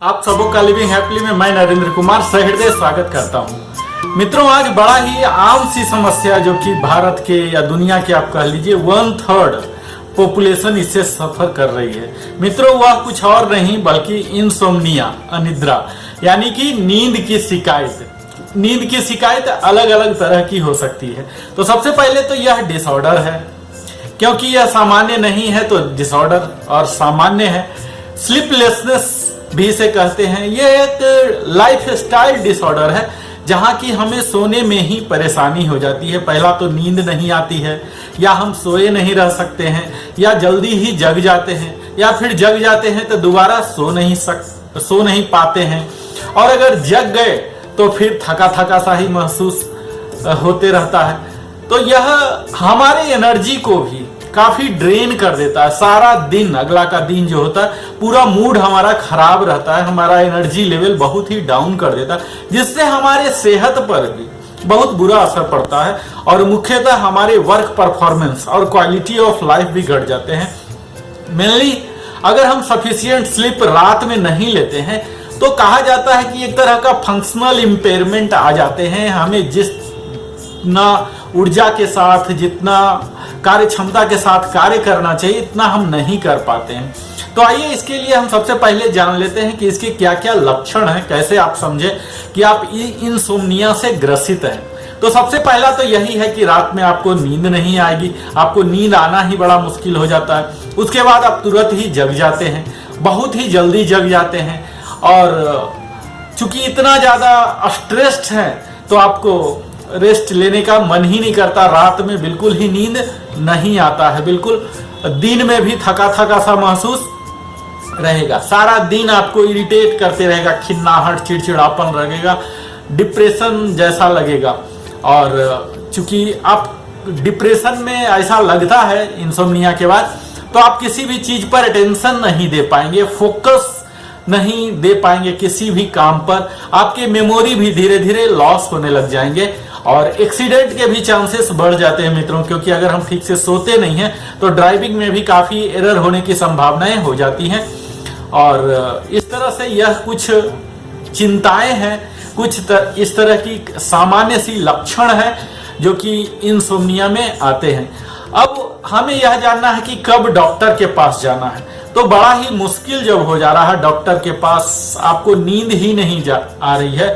आप सबों का लिविंग हैप्पीली में मैं नरेंद्र कुमार सहृदय स्वागत करता हूं। मित्रों, आज बड़ा ही आम सी समस्या जो कि भारत के या दुनिया के आप कह लीजिए 1/3 पॉपुलेशन इससे सफर कर रही है। मित्रों, वह कुछ और नहीं बल्कि इंसोम्निया, अनिद्रा, यानी कि नींद की शिकायत। नींद की शिकायत अलग अलग तरह की हो सकती है। तो सबसे पहले तो यह डिसऑर्डर है, क्योंकि यह सामान्य नहीं है तो डिसऑर्डर और सामान्य है। स्लीपलेसनेस भी इसे कहते हैं। यह एक लाइफस्टाइल डिसऑर्डर है जहां की हमें सोने में ही परेशानी हो जाती है। पहला तो नींद नहीं आती है, या हम सोए नहीं रह सकते हैं, या जल्दी ही जग जाते हैं, या फिर जग जाते हैं तो दोबारा सो नहीं पाते हैं, और अगर जग गए तो फिर थका थका सा ही महसूस होते रहता है। तो यह हमारे एनर्जी को भी काफी ड्रेन कर देता है। सारा दिन, अगला का दिन जो होता है, पूरा मूड हमारा खराब रहता है, हमारा एनर्जी लेवल बहुत ही डाउन कर देता है, जिससे हमारे सेहत पर भी बहुत बुरा असर पड़ता है और मुख्यतः हमारे वर्क परफॉर्मेंस और क्वालिटी ऑफ लाइफ भी घट जाते हैं। मेनली अगर हम सफिशिएंट स्लीप रात में नहीं लेते हैं तो कहा जाता है कि एक तरह का फंक्शनल इम्पेयरमेंट आ जाते हैं। हमें जितना ऊर्जा के साथ, जितना कार्य क्षमता के साथ कार्य करना चाहिए, इतना हम नहीं कर पाते हैं। तो आइए इसके लिए हम सबसे पहले जान लेते हैं कि इसके क्या क्या लक्षण हैं, कैसे आप समझे कि आप इंसोम्निया से ग्रसित हैं। तो सबसे पहला तो यही है कि रात में आपको नींद नहीं आएगी, आपको नींद आना ही बड़ा मुश्किल हो जाता है। उसके बाद आप तुरंत ही जग जाते हैं, बहुत ही जल्दी जग जाते हैं, और चूंकि इतना ज्यादा स्ट्रेस्ड है तो आपको रेस्ट लेने का मन ही नहीं करता। रात में बिल्कुल ही नींद नहीं आता है, बिल्कुल दिन में भी थका थका सा महसूस रहेगा। सारा दिन आपको इरिटेट करते रहेगा, खिन्नाहट, चिड़चिड़ापन लगेगा, डिप्रेशन जैसा लगेगा। और चूंकि आप डिप्रेशन में ऐसा लगता है इंसोम्निया के बाद, तो आप किसी भी चीज पर अटेंशन नहीं दे पाएंगे, फोकस नहीं दे पाएंगे किसी भी काम पर। आपके मेमोरी भी धीरे धीरे लॉस होने लग जाएंगे और एक्सीडेंट के भी चांसेस बढ़ जाते हैं मित्रों, क्योंकि अगर हम ठीक से सोते नहीं हैं तो ड्राइविंग में भी काफी एरर होने की संभावनाएं हो जाती हैं। और इस तरह से यह कुछ चिंताएं हैं, कुछ इस तरह की सामान्य सी लक्षण है जो कि इंसोम्निया में आते हैं। अब हमें यह जानना है कि कब डॉक्टर के पास जाना है। तो बड़ा ही मुश्किल जब हो जा रहा है डॉक्टर के पास, आपको नींद ही नहीं आ रही है,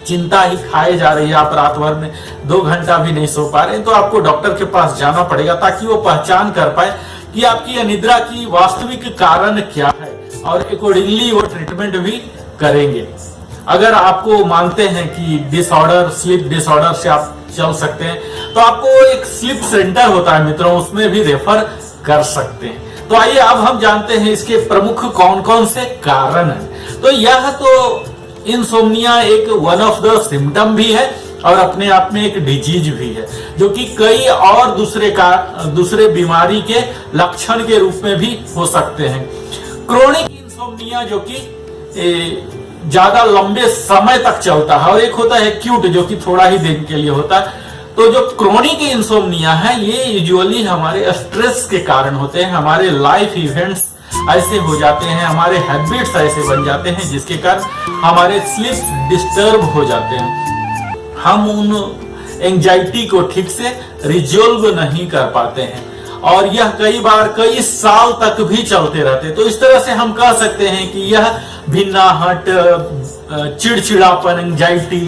चिंता ही खाए जा रही है, आप रात भर में 2 घंटा भी नहीं सो पा रहे हैं, तो आपको डॉक्टर के पास जाना पड़ेगा ताकि वो पहचान कर पाए कि आपकी अनिद्रा की वास्तविक कारण क्या है, और अकॉर्डिंगली वो ट्रीटमेंट भी करेंगे। अगर आपको मानते हैं कि डिसऑर्डर, स्लीप डिसऑर्डर से आप चल सकते हैं, तो आपको एक स्लीप सेंटर होता है मित्रों, उसमें भी रेफर कर सकते हैं। तो आइए अब हम जानते हैं इसके प्रमुख कौन कौन से कारण हैं। तो यह तो इंसोम्निया एक वन ऑफ द सिम्टम भी है और अपने आप में एक डिजीज भी है, जो कि कई और दूसरे बीमारी के लक्षण के रूप में भी हो सकते हैं। क्रोनिक इंसोम्निया जो कि ज्यादा लंबे समय तक चलता है, और एक होता है एक्यूट जो कि थोड़ा ही दिन के लिए होता है। तो जो क्रोनिक इंसोम्निया है ये यूजुअली हमारे स्ट्रेस के कारण होते हैं, हमारे लाइफ इवेंट्स ऐसे हो जाते हैं, हमारे हैबिट्स ऐसे बन जाते हैं जिसके कारण हमारे स्लीप डिस्टर्ब हो जाते हैं। हम उन एंजाइटी को ठीक से रिजोल्व नहीं कर पाते हैं, और यह कई बार कई साल तक भी चलते रहते। तो इस तरह से हम कह सकते हैं कि यह भिन्नाहट, चिड़चिड़ापन, एंजाइटी,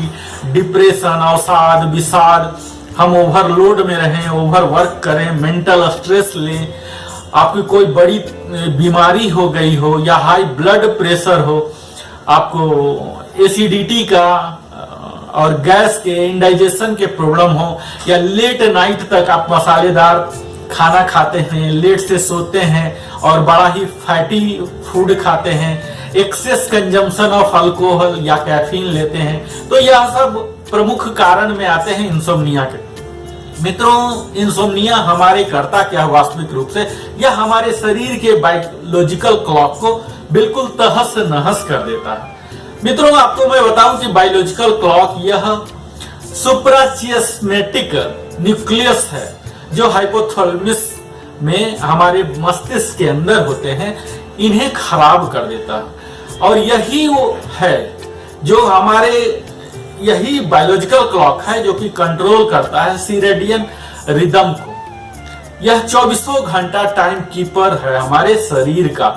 डिप्रेशन, अवसाद, विषाद, हम ओवरलोड में रहें, ओवर वर्क करें, मेंटल स्ट्रेस लें, आपकी कोई बड़ी बीमारी हो गई हो, या हाई ब्लड प्रेशर हो, आपको एसिडिटी का और गैस के, इंडाइजेशन के प्रॉब्लम हो, या लेट नाइट तक आप मसालेदार खाना खाते हैं, लेट से सोते हैं और बड़ा ही फैटी फूड खाते हैं, एक्सेस कंजम्पशन ऑफ अल्कोहल या कैफीन लेते हैं, तो यह सब प्रमुख कारण में आते हैं इंसोम्निया के। मित्रों, इंसोम्निया हमारे करता क्या वास्तविक रूप से, यह हमारे शरीर के बायोलॉजिकल क्लॉक को बिल्कुल तहस नहस कर देता है। मित्रों, आपको मैं बताऊं कि बायोलॉजिकल क्लॉक यह सुप्राचियस्मेटिक न्यूक्लियस है जो हाइपोथैलेमस में हमारे मस्तिष्क के अंदर होते हैं, इन्हें खराब कर देता है। और यही वो है जो हमारे, यही बायोलॉजिकल क्लॉक है जो कि कंट्रोल करता है सीरेडियन रिदम को। यह 24 घंटा टाइम कीपर है हमारे शरीर का।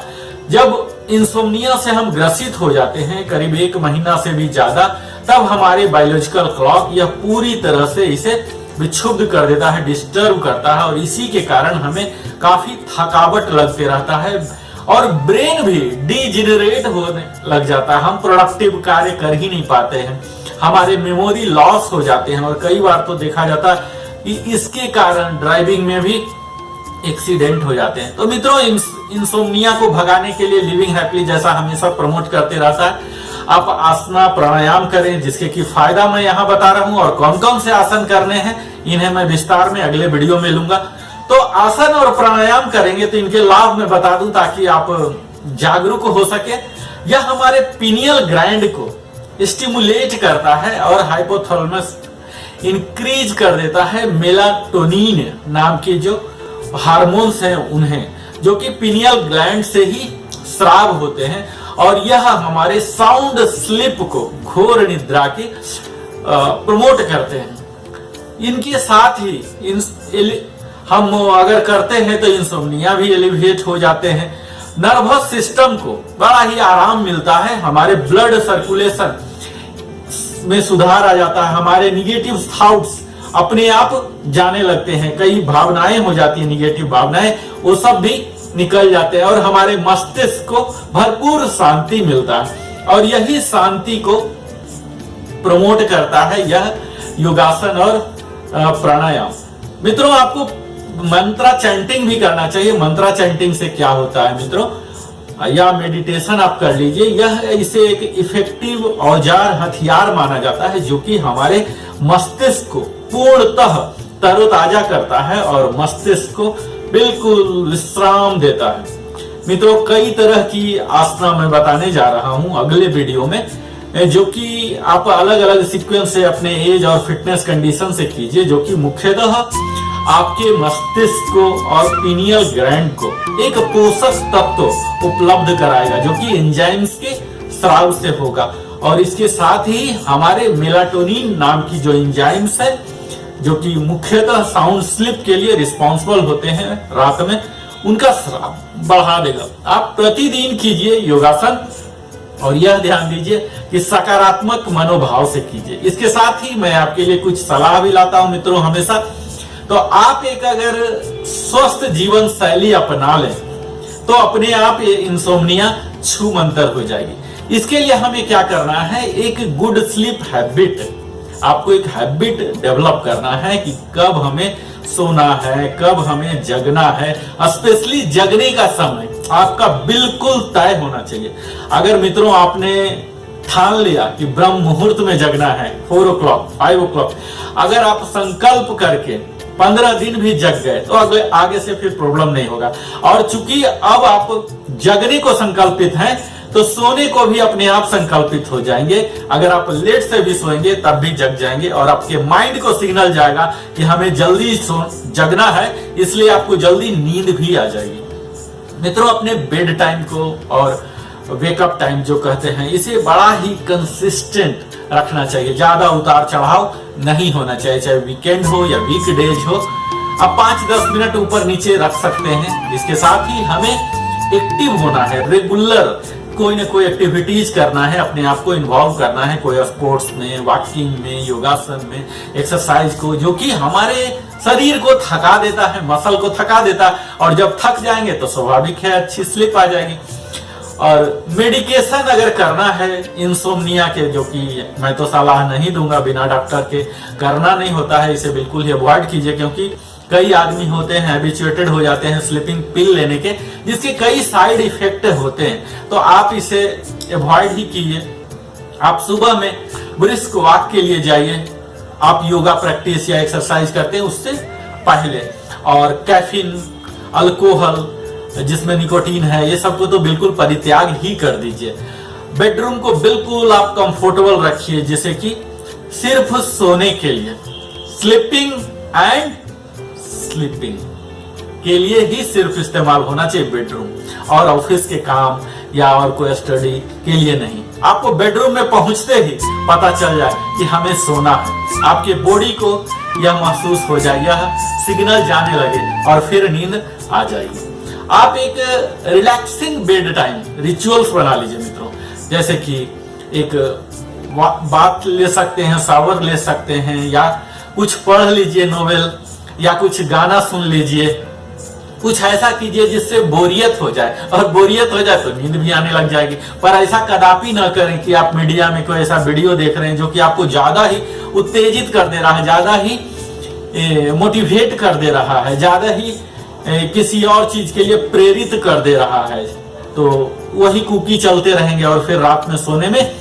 जब इंसोम्निया से हम ग्रसित हो जाते हैं करीब 1 महीना से भी ज्यादा, तब हमारे बायोलॉजिकल क्लॉक यह पूरी तरह से इसे विक्षुब्ध कर देता है, डिस्टर्ब करता है, और इसी के कारण हमें काफी थकावट लगते रहता है और ब्रेन भी डिजेनरेट होने लग जाता है। हम प्रोडक्टिव कार्य कर ही नहीं पाते हैं, हमारे मेमोरी लॉस हो जाते हैं, और कई बार तो देखा जाता है कि इसके कारण ड्राइविंग में भी एक्सीडेंट हो जाते हैं। तो मित्रों, इंसोम्निया को भगाने के लिए लिविंग हैप्पीली जैसा हमेशा प्रमोट करते रहता है, आप आसना प्राणायाम करें, जिसके की फायदा मैं यहाँ बता रहा हूँ, और कौन कौन से आसन करने हैं इन्हें मैं विस्तार में अगले वीडियो में लूंगा। तो आसन और प्राणायाम करेंगे तो इनके लाभ मैं बता दूं ताकि आप जागरूक हो सके। यह हमारे पीनियल ग्लैंड को स्टिमुलेट करता है और हाइपोथैलेमस इंक्रीज कर देता है मेलाटोनिन नाम के जो हार्मोन्स हैं उन्हें, जो कि पीनियल ग्लैंड से ही स्राव होते हैं, और यह हमारे साउंड स्लीप को, घोर निद्रा की प्रमोट करते हैं। इनके साथ ही हम अगर करते हैं तो इंसोम्निया भी एलिविएट हो जाते हैं। नर्वस सिस्टम को बड़ा ही आराम मिलता है, हमारे ब्लड सर्कुलेशन में सुधार आ जाता है, हमारे निगेटिव थॉट्स अपने आप जाने लगते हैं, कई भावनाएं हो जाती हैं निगेटिव भावनाएं, वो सब भी निकल जाते हैं, और हमारे मस्तिष्क को भरपूर शांति मिलता है, और यही शांति को प्रमोट करता है यह योगासन और प्राणायाम। मित्रों, आपको मंत्रा चैंटिंग भी करना चाहिए। मंत्रा चैंटिंग से क्या होता है मित्रों, या मेडिटेशन आप कर लीजिए, यह इसे एक इफेक्टिव औजार, हथियार माना जाता है, जो कि हमारे मस्तिष्क को पूर्णतः तरोताजा करता है और मस्तिष्क को बिल्कुल विश्राम देता है। मित्रों, कई तरह की आसना मैं बताने जा रहा हूं अगले वीडियो में, जो कि आप अलग अलग सीक्वेंस से अपने एज और फिटनेस कंडीशन से कीजिए, जो कि मुख्यतः आपके मस्तिष्क को और पीनियल ग्लैंड को एक पोषक तत्व उपलब्ध कराएगा, जो कि एंजाइम्स के स्राव से होगा, और इसके साथ ही हमारे मेलाटोनिन नाम की जो एंजाइम्स है, जो कि मुख्यतः साउंड स्लीप के लिए रिस्पॉन्सिबल होते हैं रात में, उनका स्राव बढ़ा देगा। आप प्रतिदिन कीजिए योगासन, और यह ध्यान दीजिए कि सकारात्मक मनोभाव से कीजिए। इसके साथ ही मैं आपके लिए कुछ सलाह भी लाता हूं मित्रों हमेशा। तो आप एक अगर स्वस्थ जीवन शैली अपना लें तो अपने आप ये इंसोम्निया छूमंतर हो जाएगी। इसके लिए हमें क्या करना है, एक गुड स्लीप हैबिट, आपको एक हैबिट डेवलप करना है कि कब हमें सोना है, कब हमें जगना है। स्पेशली जगने का समय आपका बिल्कुल तय होना चाहिए। अगर मित्रों आपने ठान लिया कि ब्रह्म मुहूर्त में जगना है, 4 o'clock, 5 o'clock, अगर आप संकल्प करके 15 दिन भी जग गए तो आगे से फिर प्रॉब्लम नहीं होगा। और चूंकि अब आप जगने को संकल्पित हैं तो सोने को भी अपने आप संकल्पित हो जाएंगे। अगर आप लेट से भी सोएंगे तब भी जग जाएंगे, और आपके माइंड को सिग्नल जाएगा कि हमें जल्दी जगना है, इसलिए आपको जल्दी नींद भी आ जाएगी। मित्रों, अपने बेड टाइम को और वेकअप टाइम जो कहते हैं, इसे बड़ा ही कंसिस्टेंट रखना चाहिए। ज्यादा उतार चढ़ाव नहीं होना चाहिए, चाहे वीकेंड हो या वीकडेज हो। आप 5-10 मिनट ऊपर नीचे रख सकते हैं। इसके साथ ही हमें एक्टिव होना है, रेगुलर कोई ना कोई एक्टिविटीज करना है, अपने आप को इन्वॉल्व करना है, कोई स्पोर्ट्स में, वॉकिंग में, योगासन में, एक्सरसाइज को, जो कि हमारे शरीर को थका देता है, मसल को थका देता है, और जब थक जाएंगे तो स्वाभाविक है अच्छी स्लीप आ जाएगी। और मेडिकेशन अगर करना है इंसोम्निया के, जो कि मैं तो सलाह नहीं दूंगा, बिना डॉक्टर के करना नहीं होता है, इसे बिल्कुल ही अवॉइड कीजिए, क्योंकि कई आदमी होते हैं हैबिचुएटेड हो जाते हैं स्लीपिंग पिल लेने के, जिसके कई साइड इफेक्ट होते हैं, तो आप इसे अवॉइड ही कीजिए। आप सुबह में ब्रिस्क वॉक के लिए जाइए, आप योगा प्रैक्टिस या एक्सरसाइज करते हैं उससे पहले, और कैफीन, अल्कोहल जिसमें निकोटीन है, ये सबको तो बिल्कुल परित्याग ही कर दीजिए। बेडरूम को बिल्कुल आप कंफर्टेबल रखिए, जैसे कि सिर्फ सोने के लिए, स्लीपिंग एंड स्लीपिंग के लिए ही सिर्फ इस्तेमाल होना चाहिए बेडरूम। और ऑफिस के काम या और कोई स्टडी के लिए नहीं। आपको बेडरूम में पहुंचते ही पता चल जाए कि हमें सोना है, आपके बॉडी को यह महसूस हो जाए, यह सिग्नल जाने लगे और फिर नींद आ जाएगी। आप एक रिलैक्सिंग बेड टाइम रिचुअल्स बना लीजिए मित्रों, जैसे कि एक बात ले सकते हैं, शावर ले सकते हैं, या कुछ पढ़ लीजिए नोवेल, या कुछ गाना सुन लीजिए, कुछ ऐसा कीजिए जिससे बोरियत हो जाए, और बोरियत हो जाए तो नींद भी आने लग जाएगी। पर ऐसा कदापि न करें कि आप मीडिया में कोई ऐसा वीडियो देख रहे हैं जो कि आपको ज्यादा ही उत्तेजित कर दे रहा है, ज्यादा ही मोटिवेट कर दे रहा है, ज्यादा ही किसी और चीज के लिए प्रेरित कर दे रहा है, तो वही कुकी चलते रहेंगे और फिर रात में सोने में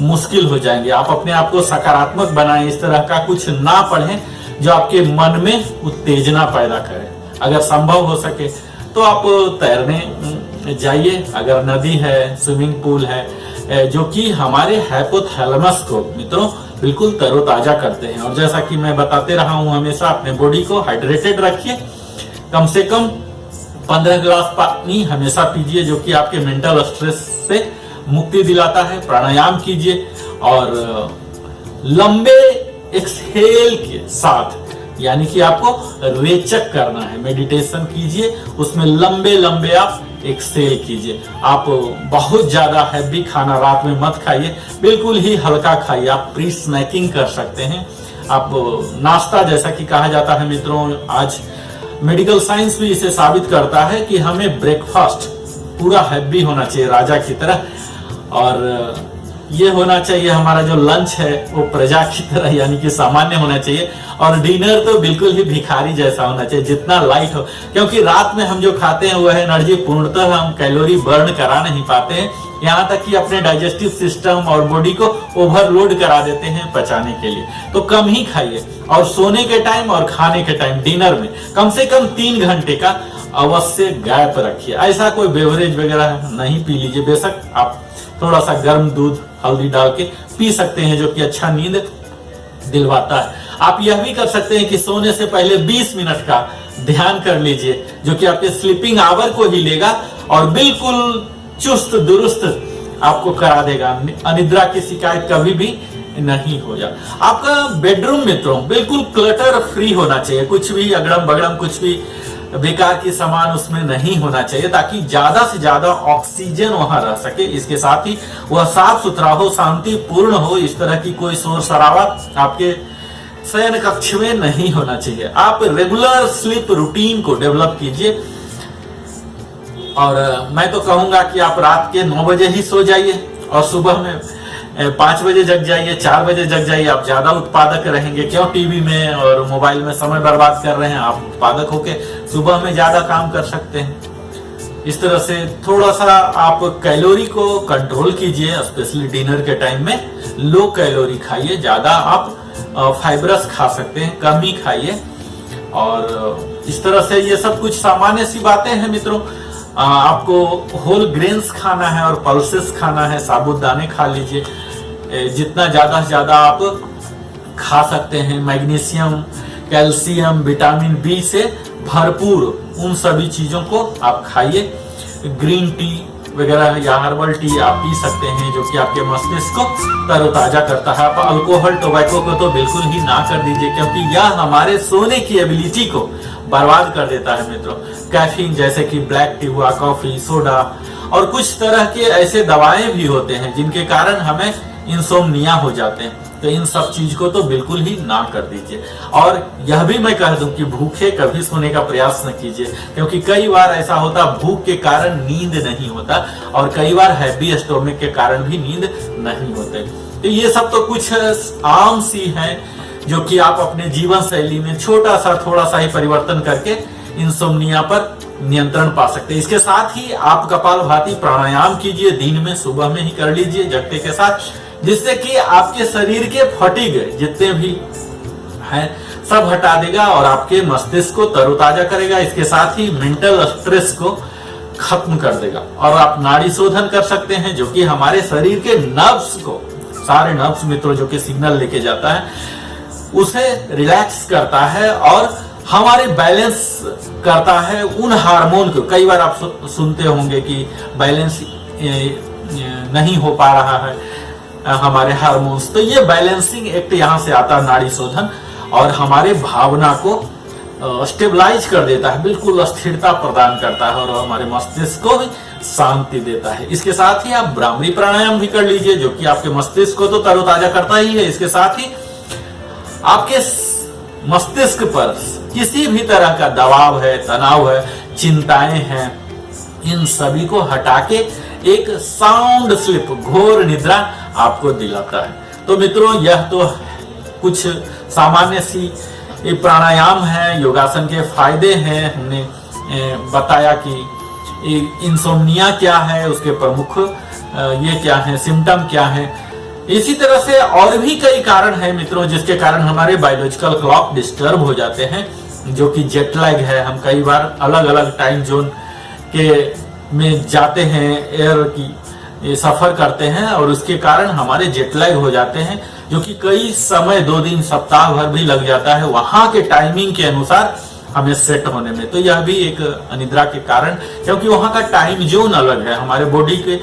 मुश्किल हो जाएंगे। आप अपने आप को सकारात्मक बनाएं, इस तरह का कुछ ना पढ़ें जो आपके मन में उत्तेजना पैदा करे। अगर संभव हो सके तो आप तैरने जाइए, अगर नदी है, स्विमिंग पूल है, जो कि हमारे हाइपोथैलेमस को मित्रों बिल्कुल तरोताजा करते हैं। और जैसा कि मैं बताते रहा हूं, हमेशा अपने बॉडी को हाइड्रेटेड रखिए, कम से कम 15 गिलास पानी हमेशा पीजिए, जो कि आपके मेंटल स्ट्रेस से मुक्ति दिलाता है। प्राणायाम कीजिए और लंबे एक्सहेल के साथ, यानी कि आपको रेचक करना है, मेडिटेशन कीजिए, उसमें लंबे लंबे आप एक्सहेल कीजिए। आप बहुत ज्यादा हैवी खाना रात में मत खाइए, बिल्कुल ही हल्का खाइए। आप प्री स्नैकिंग कर सकते हैं, आप नाश्ता, जैसा कि कहा जाता है मित्रों, आज मेडिकल साइंस भी इसे साबित करता है कि हमें ब्रेकफास्ट पूरा हैवी होना चाहिए, राजा की तरह, और ये होना चाहिए हमारा जो लंच है वो प्रजा की तरह, यानी कि सामान्य होना चाहिए, और डिनर तो बिल्कुल ही भिखारी जैसा होना चाहिए, जितना लाइट हो, क्योंकि रात में हम जो खाते हैं वह एनर्जी पूर्णतः हम कैलोरी बर्न करा नहीं पाते हैं, यहाँ तक कि अपने डाइजेस्टिव सिस्टम और बॉडी को ओवरलोड करा देते हैं पचाने के लिए। तो कम ही खाइए, और सोने के टाइम और खाने के टाइम डिनर में कम से कम 3 घंटे का अवश्य गैप रखिए। ऐसा कोई बेवरेज वगैरह नहीं पी लीजिए, बेशक आप थोड़ा सा गर्म दूध हल्दी डाल के पी सकते हैं, जो कि अच्छा नींद दिलवाता है। आप यह भी कर सकते हैं कि सोने से पहले 20 मिनट का ध्यान कर लीजिए, जो कि आपके स्लीपिंग आवर को ही लेगा और बिल्कुल चुस्त दुरुस्त आपको करा देगा, अनिद्रा की शिकायत कभी भी नहीं हो जा। आपका बेडरूम मित्रों बिल्कुल क्लटर फ्री होना चाहिए, कुछ भी अगड़म बगड़म, कुछ भी बेकार की सामान उसमें नहीं होना चाहिए, ताकि ज्यादा से ज्यादा ऑक्सीजन वहां रह सके। इसके साथ ही वह साफ सुथरा हो, शांतिपूर्ण हो, इस तरह की कोई शोर शराबा आपके शयन कक्ष में नहीं होना चाहिए। आप रेगुलर स्लीप रूटीन को डेवलप कीजिए, और मैं तो कहूंगा कि आप रात के 9 बजे ही सो जाइए और सुबह में 5 बजे जग जाइए, 4 बजे जग जाइए। आप ज्यादा उत्पादक रहेंगे, क्यों टीवी में और मोबाइल में समय बर्बाद कर रहे हैं, आप उत्पादक होके सुबह में ज्यादा काम कर सकते हैं। इस तरह से थोड़ा सा आप कैलोरी को कंट्रोल कीजिए, स्पेशली डिनर के टाइम में लो कैलोरी खाइए, ज्यादा आप फाइबरस खा सकते हैं, कम ही खाइए। और इस तरह से ये सब कुछ सामान्य सी बातें हैं मित्रों। आपको होल ग्रेन्स खाना है और पल्सेस खाना है, साबुदाने खा लीजिए, जितना ज्यादा से ज्यादा आप खा सकते हैं। मैग्नीशियम, कैल्शियम, विटामिन बी से भरपूर उन सभी चीजों को आप खाइए। ग्रीन टी वगैरह या हर्बल टी आप पी सकते हैं, जो कि आपके मस्तिष्क को तरोताजा करता है। आप अल्कोहल, टोबैको को तो बिल्कुल ही ना कर दीजिए, क्योंकि यह हमारे सोने की एबिलिटी को बर्बाद कर देता है मित्रों। कैफीन, जैसे कि ब्लैक टी हुआ, कॉफी, सोडा और कुछ तरह के ऐसे दवाएं भी होते हैं जिनके कारण हमें इंसोम्निया हो जाते हैं। तो इन सब चीज को तो बिल्कुल ही ना कर दीजिए। और यह भी मैं कह दूं कि भूखे कभी सोने का प्रयास न कीजिए, क्योंकि कई बार ऐसा होता भूख के कारण नींद नहीं होता, और कई बार हैवी स्टोमक के कारण भी नींद नहीं होते। तो ये सब तो कुछ आम सी है जो कि आप अपने जीवन शैली में छोटा सा थोड़ा सा ही परिवर्तन करके इंसोम्निया पर नियंत्रण पा सकते हैं। इसके साथ ही आप कपालभाति प्राणायाम कीजिए, दिन में सुबह में ही कर लीजिए जगते के साथ, जिससे कि आपके शरीर के फटीग जितने भी हैं सब हटा देगा और आपके मस्तिष्क को तरोताजा करेगा। इसके साथ ही मेंटल स्ट्रेस को खत्म कर देगा। और आप नाड़ी शोधन कर सकते हैं, जो कि हमारे शरीर के नर्व्स को, सारे नर्व्स मित्रों जो कि सिग्नल लेके जाता है, उसे रिलैक्स करता है और हमारे बैलेंस करता है उन हार्मोन को। कई बार आप सुनते होंगे कि बैलेंस नहीं हो पा रहा है हमारे हार्मोन्स, तो ये बैलेंसिंग एक्ट यहाँ से आता है नाड़ी शोधन, और हमारे भावना को स्टेबलाइज कर देता है, बिल्कुल स्थिरता प्रदान करता है, और हमारे मस्तिष्क को भी शांति देता है। इसके साथ ही आप भ्रामरी प्राणायाम भी कर लीजिए, जो कि आपके मस्तिष्क को तो तरोताजा करता ही है, इसके साथ ही आपके मस्तिष्क पर किसी भी तरह का दबाव है, तनाव है, चिंताएं हैं, इन सभी को हटा के एक साउंड स्लीप, घोर निद्रा आपको दिलाता है। तो मित्रों, यह तो कुछ सामान्य सी प्राणायाम है, योगासन के फायदे हैं। हमने बताया कि इंसोम्निया क्या है, उसके प्रमुख ये क्या है, सिम्टम क्या है। इसी तरह से और भी कई कारण हैं मित्रों, जिसके कारण हमारे बायोलॉजिकल क्लॉक डिस्टर्ब हो जाते हैं, जो कि जेट लैग है। हम कई बार अलग अलग टाइम जोन के में जाते हैं, एयर की सफर करते हैं, और उसके कारण हमारे जेट लैग हो जाते हैं, जो कि कई समय 2 दिन, सप्ताह भर भी लग जाता है वहां के टाइमिंग के अनुसार हमें सेट होने में। तो यह भी एक अनिद्रा के कारण, क्योंकि वहां का टाइम जोन अलग है, हमारे बॉडी के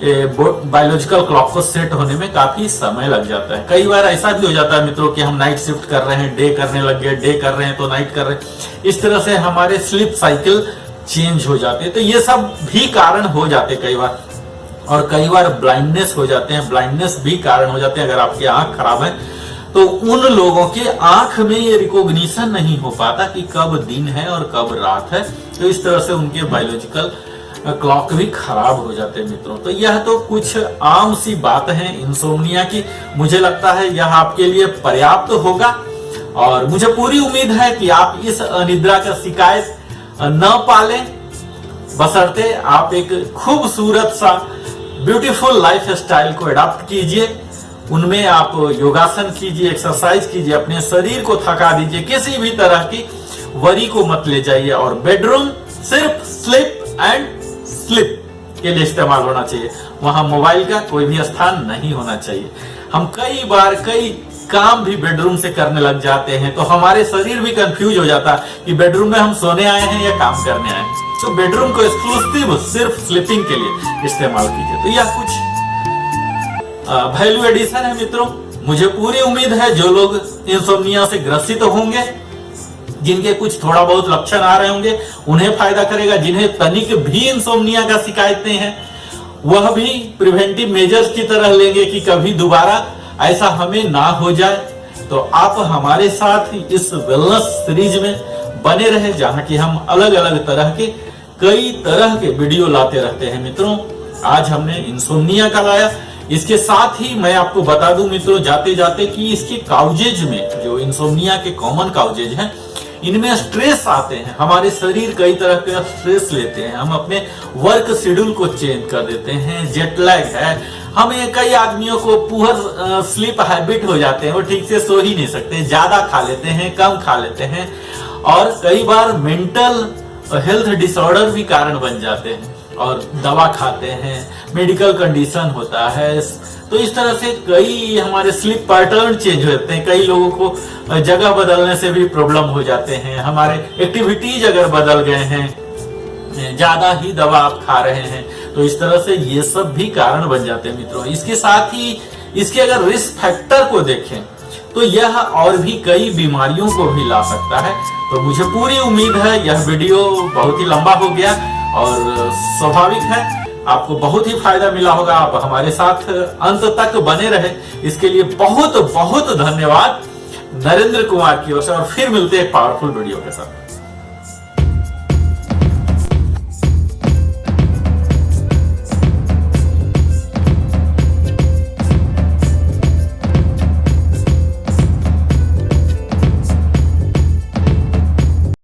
बायोलॉजिकल क्लॉक को सेट होने में काफी समय लग जाता है। कई बार ऐसा भी हो जाता है मित्रों कि हम नाइट शिफ्ट कर रहे हैं, डे करने लग गए, डे कर रहे हैं तो नाइट कर रहे हैं, इस तरह से हमारे स्लीप साइकिल चेंज हो जाते हैं। तो ये सब भी कारण हो जाते हैं कई बार, और कई बार ब्लाइंडनेस हो जाते हैं, ब्लाइंडनेस भी कारण हो जाते हैं। अगर आपकी आंख खराब है तो उन लोगों के आंख में ये रिकॉग्निशन नहीं हो पाता कि कब दिन है और कब रात है, तो इस तरह से उनके बायोलॉजिकल क्लॉक भी खराब हो जाते हैं मित्रों। तो यह तो कुछ आम सी बात है इंसोम्निया की। मुझे लगता है यह आपके लिए पर्याप्त होगा, और मुझे पूरी उम्मीद है कि आप इस अनिद्रा का शिकायत न पालें, बशर्ते आप एक खूबसूरत सा ब्यूटीफुल लाइफ स्टाइल को एडॉप्ट कीजिए, उनमें आप योगासन कीजिए, एक्सरसाइज कीजिए, अपने शरीर को थका दीजिए, किसी भी तरह की वरी को मत ले जाइए, और बेडरूम सिर्फ स्लीप एंड स्लिप के लिए इस्तेमाल होना चाहिए, वहां मोबाइल का कोई भी स्थान नहीं होना चाहिए। हम कई बार कई काम भी बेडरूम से करने लग जाते हैं, तो हमारे शरीर भी कंफ्यूज हो जाता है कि बेडरूम में हम सोने आए हैं या काम करने आए हैं। तो बेडरूम को एक्सक्लूसिव सिर्फ स्लीपिंग के लिए इस्तेमाल कीजिए। तो यह कुछ वैल्यू एडिशन है मित्रों। मुझे पूरी उम्मीद है जो लोग इंसोम्निया से ग्रसित होंगे, जिनके कुछ थोड़ा बहुत लक्षण आ रहे होंगे, उन्हें फायदा करेगा। जिन्हें तनिक भी इंसोम्निया का शिकायतें हैं, वह भी प्रिवेंटिव मेजर्स की तरह लेंगे कि कभी दोबारा ऐसा हमें ना हो जाए। तो आप हमारे साथ इस वेलनेस सीरीज में बने रहे, जहां कि हम अलग अलग तरह के कई तरह के वीडियो लाते रहते हैं मित्रों। आज हमने इंसोम्निया का लाया। इसके साथ ही मैं आपको बता दूं मित्रों, जाते जाते कि इसके काउजेज में, जो इंसोम्निया के कॉमन काउजेज हैं, इनमें स्ट्रेस आते हैं। हमारे शरीर कई तरह के स्ट्रेस लेते हैं, हम अपने वर्क शेड्यूल को चेंज कर देते हैं, जेट लैग है, हमें कई आदमियों को पुअर स्लीप हैबिट हो जाते हैं, वो ठीक से सो ही नहीं सकते, ज्यादा खा लेते हैं, कम खा लेते हैं, और कई बार मेंटल हेल्थ डिसऑर्डर भी कारण बन जाते हैं, और दवा खाते हैं, मेडिकल कंडीशन होता है। तो इस तरह से कई हमारे स्लीप पैटर्न चेंज हो जाते हैं। कई लोगों को जगह बदलने से भी प्रॉब्लम हो जाते हैं, हमारे एक्टिविटीज अगर बदल गए हैं, ज्यादा ही दवा आप खा रहे हैं, तो इस तरह से ये सब भी कारण बन जाते हैं मित्रों। इसके साथ ही इसके अगर रिस्क फैक्टर को देखें तो यह और भी कई बीमारियों को भी ला सकता है। तो मुझे पूरी उम्मीद है, यह वीडियो बहुत ही लंबा हो गया और स्वाभाविक है, आपको बहुत ही फायदा मिला होगा। आप हमारे साथ अंत तक बने रहे, इसके लिए बहुत बहुत धन्यवाद नरेंद्र कुमार की ओर से। और फिर मिलते हैं एक पावरफुल वीडियो के साथ।